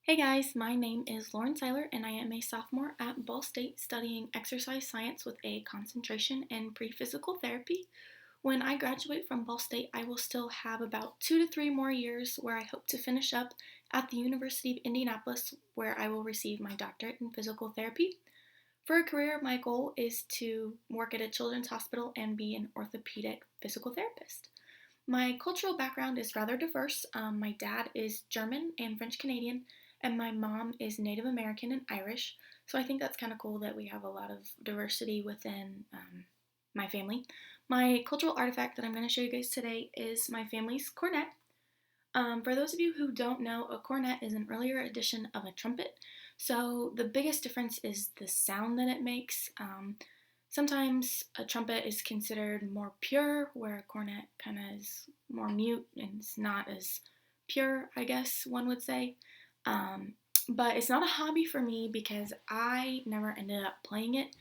Hey guys, my name is Lauren Seiler and I am a sophomore at Ball State studying exercise science with a concentration in pre-physical therapy. When I graduate from Ball State, I will still have about 2 to 3 more years where I hope to finish up at the University of Indianapolis, where I will receive my doctorate in physical therapy. For a career, my goal is to work at a children's hospital and be an orthopedic physical therapist. My cultural background is rather diverse. My dad is German and French Canadian, and my mom is Native American and Irish. So I think that's kind of cool that we have a lot of diversity within my family. My cultural artifact that I'm going to show you guys today is my family's cornet. For those of you who don't know, a cornet is an earlier edition of a trumpet. So the biggest difference is the sound that it makes. Sometimes a trumpet is considered more pure, where a cornet kind of is more mute and it's not as pure, I guess one would say. Um, but it's not a hobby for me because I never ended up playing it.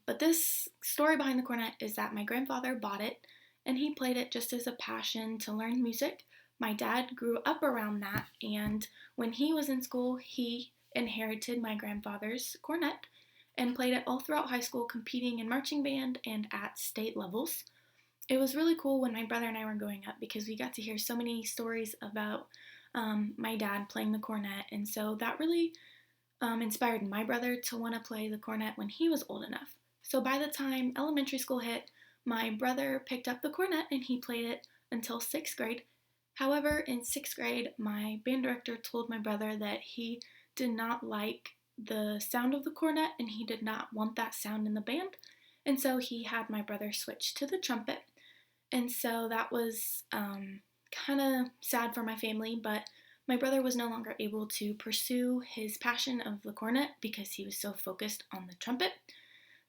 But this story behind the cornet is that my grandfather bought it and he played it just as a passion to learn music. My dad grew up around that, and when he was in school, he inherited my grandfather's cornet and played it all throughout high school, competing in marching band and at state levels. It was really cool when my brother and I were growing up because we got to hear so many stories about my dad playing the cornet, and so that really inspired my brother to want to play the cornet when he was old enough. So by the time elementary school hit, my brother picked up the cornet and he played it until 6th grade. However, in 6th grade, my band director told my brother that he did not like the sound of the cornet and he did not want that sound in the band. And so he had my brother switch to the trumpet. And so that was kind of sad for my family, but my brother was no longer able to pursue his passion of the cornet because he was so focused on the trumpet.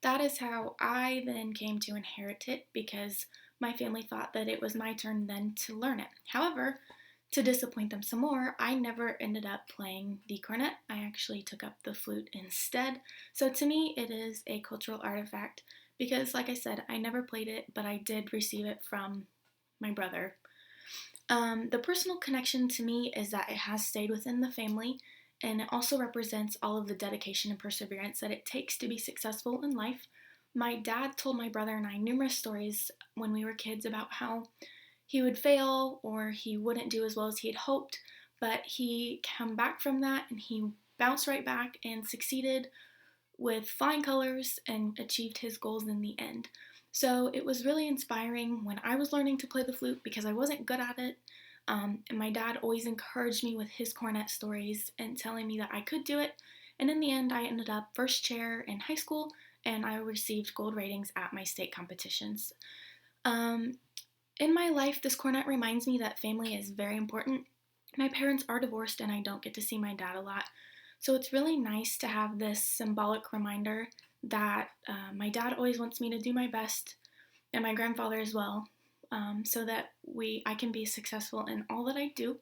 That is how I then came to inherit it because my family thought that it was my turn then to learn it. However, to disappoint them some more, I never ended up playing the cornet. I actually took up the flute instead. So to me, it is a cultural artifact because, like I said, I never played it, but I did receive it from my brother. The personal connection to me is that it has stayed within the family, and it also represents all of the dedication and perseverance that it takes to be successful in life. My dad told my brother and I numerous stories when we were kids about how he would fail or he wouldn't do as well as he had hoped, but he came back from that and he bounced right back and succeeded with flying colors and achieved his goals in the end. So it was really inspiring when I was learning to play the flute because I wasn't good at it. And my dad always encouraged me with his cornet stories and telling me that I could do it. And in the end, I ended up first chair in high school and I received gold ratings at my state competitions. Um, in my life, this cornet reminds me that family is very important. My parents are divorced and I don't get to see my dad a lot. So it's really nice to have this symbolic reminder that my dad always wants me to do my best, and my grandfather as well, so that I can be successful in all that I do.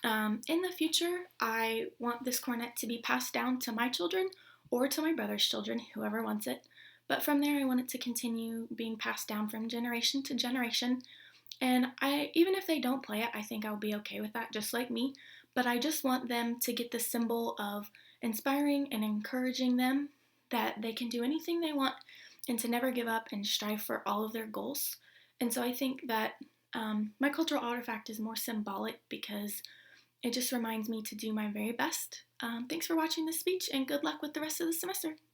In the future, I want this cornet to be passed down to my children or to my brother's children, whoever wants it. But from there, I want it to continue being passed down from generation to generation. And even if they don't play it, I think I'll be okay with that, just like me. But I just want them to get the symbol of inspiring and encouraging them that they can do anything they want and to never give up and strive for all of their goals. And so I think that my cultural artifact is more symbolic because it just reminds me to do my very best. Thanks for watching this speech and good luck with the rest of the semester.